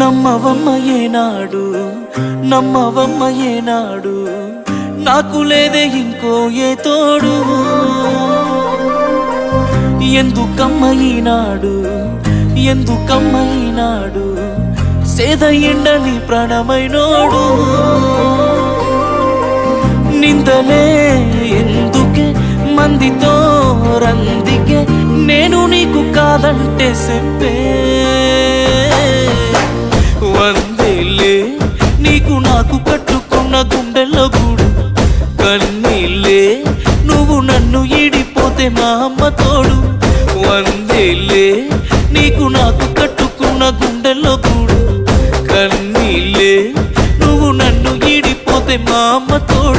నమ్మవమ్మ ఏనాడు నమ్మవమ్మ ఏనాడు నాకు లేదే ఇంకో ఏ తోడు ఎందుకమ్మ ఈనాడు ఎందుకమ్మ ఈనాడు సేద ఎండని ప్రాణమైనోడు నిందలే ఎందుకే మందితో రందికే నేను నీకు కాదంటే చెప్పే వందేలే నీకు నాకు కట్టుకున్న గుండెల్లో గూడు కన్నీళ్ళే నువ్వు నన్ను ఈడిపోతే మా అమ్మ తోడు వందేలే నీకు నాకు కట్టుకున్న గుండెల్లో గూడు కన్నీళ్ళే నువ్వు నన్ను ఈడిపోతే మా అమ్మ తోడు